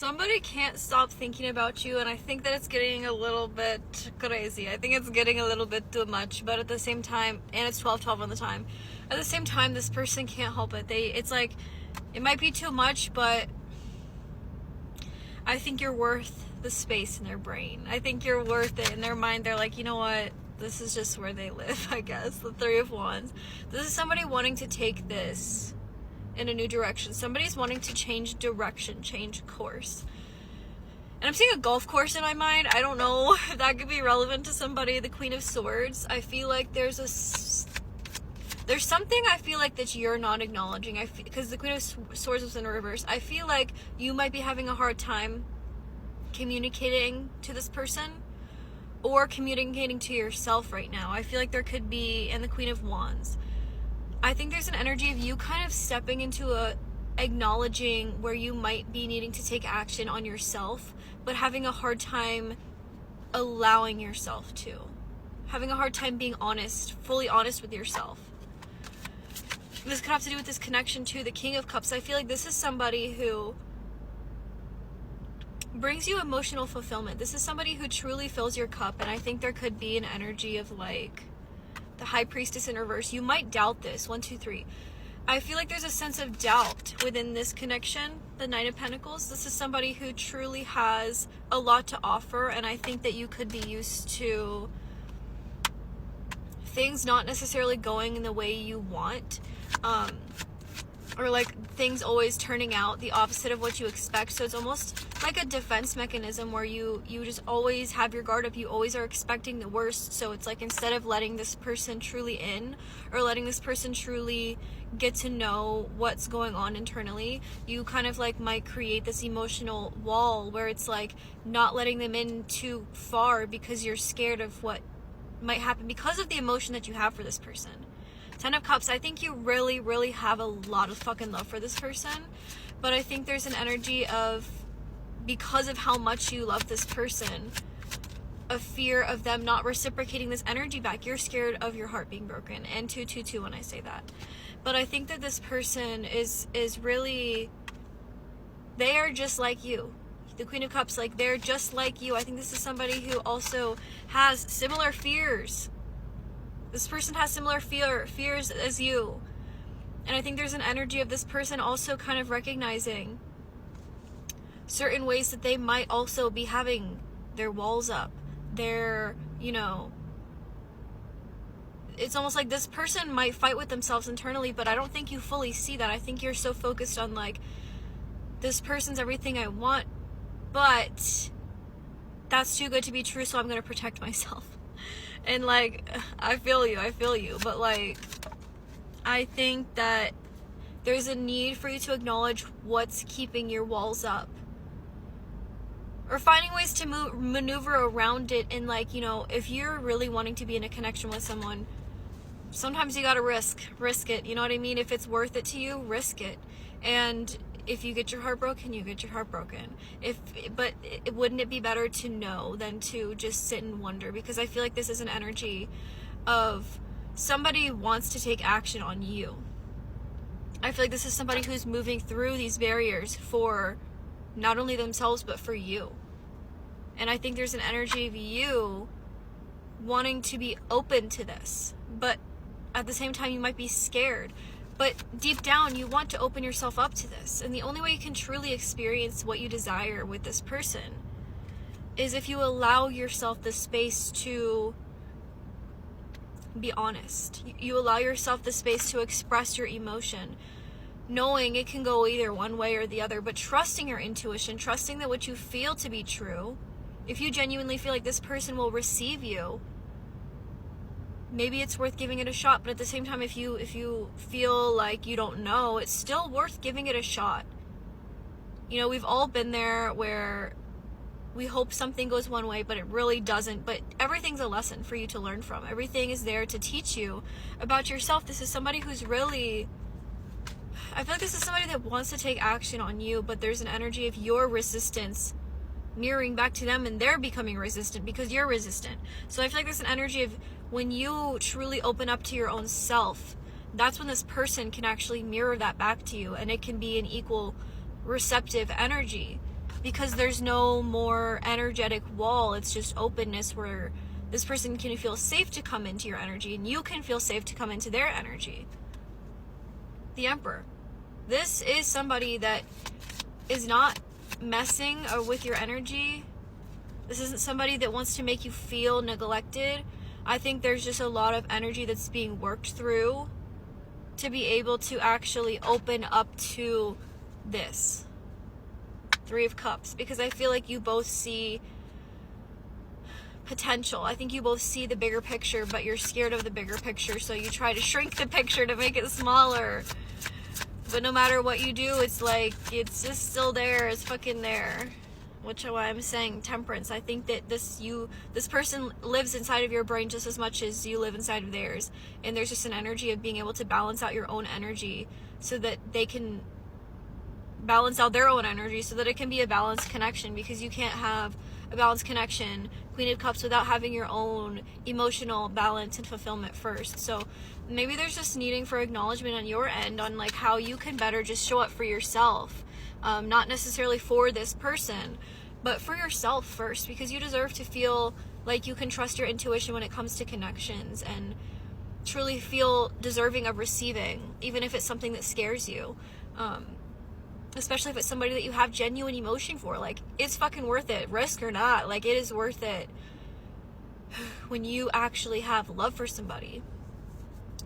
Somebody can't stop thinking about you, and I think that it's getting a little bit crazy. I think it's getting a little bit too much, but at the same time, and it's 12:12 on the time. At the same time, this person can't help it. It's like, it might be too much, but I think you're worth the space in their brain. I think you're worth it in their mind. They're like, you know what? This is just where they live, I guess. The Three of Wands. This is somebody wanting to take this in a new direction. Somebody's wanting to change direction, change course. And I'm seeing a golf course in my mind. I don't know if that could be relevant to somebody. The Queen of Swords. I feel like there's something I feel like that you're not acknowledging. Because the Queen of Swords was in reverse. I feel like you might be having a hard time communicating to this person or communicating to yourself right now. I feel like there could be, and the Queen of Wands. I think there's an energy of you kind of stepping into acknowledging where you might be needing to take action on yourself, but having a hard time allowing yourself to. Having a hard time being honest, fully honest with yourself. This could have to do with this connection to the King of Cups. I feel like this is somebody who brings you emotional fulfillment. This is somebody who truly fills your cup, and I think there could be an energy of like the High Priestess in reverse. You might doubt this. 1, 2, 3. I feel like there's a sense of doubt within this connection. The Nine of Pentacles. This is somebody who truly has a lot to offer, and I think that you could be used to things not necessarily going in the way you want, or like things always turning out the opposite of what you expect. So it's almost like a defense mechanism where you just always have your guard up. You always are expecting the worst. So it's like, instead of letting this person truly in, or letting this person truly get to know what's going on internally, you kind of like might create this emotional wall where it's like not letting them in too far because you're scared of what might happen because of the emotion that you have for this person. 10 of Cups. I think you really, really have a lot of fucking love for this person, but I think there's an energy of, because of how much you love this person, a fear of them not reciprocating this energy back. You're scared of your heart being broken. And 222 when I say that. But I think that this person is really, they are just like you. The Queen of Cups, like, they're just like you. I think this is somebody who also has similar fears. This person has similar fears as you. And I think there's an energy of this person also kind of recognizing certain ways that they might also be having their walls up. Their, it's almost like this person might fight with themselves internally, but I don't think you fully see that. I think you're so focused on like, this person's everything I want, but that's too good to be true, so I'm going to protect myself. And like, I feel you, but like, I think that there's a need for you to acknowledge what's keeping your walls up, or finding ways to maneuver around it. And like, if you're really wanting to be in a connection with someone, sometimes you gotta risk it, you know what I mean? If it's worth it to you, risk it. And if you get your heart broken, you get your heart broken. But wouldn't it be better to know than to just sit and wonder? Because I feel like this is an energy of somebody wants to take action on you. I feel like this is somebody who's moving through these barriers for not only themselves, but for you. And I think there's an energy of you wanting to be open to this, but at the same time, you might be scared. But deep down, you want to open yourself up to this. And the only way you can truly experience what you desire with this person is if you allow yourself the space to be honest. You allow yourself the space to express your emotion, knowing it can go either one way or the other, but trusting your intuition, trusting that what you feel to be true, if you genuinely feel like this person will receive you, maybe it's worth giving it a shot. But at the same time, if you feel like you don't know, it's still worth giving it a shot. We've all been there where we hope something goes one way, but it really doesn't. But everything's a lesson for you to learn from. Everything is there to teach you about yourself. This is somebody who's really, I feel like this is somebody that wants to take action on you, but there's an energy of your resistance mirroring back to them, and they're becoming resistant because you're resistant. So I feel like there's an energy of, when you truly open up to your own self, that's when this person can actually mirror that back to you, and it can be an equal receptive energy. because there's no more energetic wall. It's just openness where this person can feel safe to come into your energy and you can feel safe to come into their energy. The Emperor. This is somebody that is not messing with your energy. This isn't somebody that wants to make you feel neglected. I think there's just a lot of energy that's being worked through to be able to actually open up to this. Three of Cups. Because I feel like you both see potential. I think you both see the bigger picture, but you're scared of the bigger picture, so you try to shrink the picture to make it smaller. But no matter what you do, it's like, it's just still there. It's fucking there. Which is why I'm saying Temperance. I think that this person lives inside of your brain just as much as you live inside of theirs. And there's just an energy of being able to balance out your own energy so that they can balance out their own energy, so that it can be a balanced connection, because you can't have a balanced connection, Queen of Cups, without having your own emotional balance and fulfillment first. So maybe there's just needing for acknowledgement on your end on like how you can better just show up for yourself. Not necessarily for this person, but for yourself first, because you deserve to feel like you can trust your intuition when it comes to connections and truly feel deserving of receiving, even if it's something that scares you. Especially if it's somebody that you have genuine emotion for. Like, it's fucking worth it, risk or not. Like, it is worth it when you actually have love for somebody.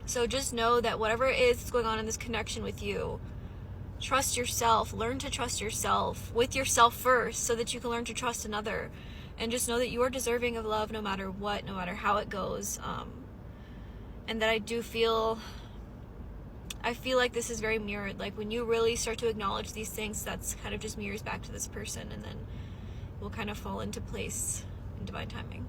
So just know that whatever it is that's going on in this connection with you, trust yourself. Learn to trust yourself with yourself first, so that you can learn to trust another. And just know that you are deserving of love no matter what, no matter how it goes. And that I feel like this is very mirrored. Like, when you really start to acknowledge these things, that's kind of just mirrors back to this person, and then we'll kind of fall into place in divine timing.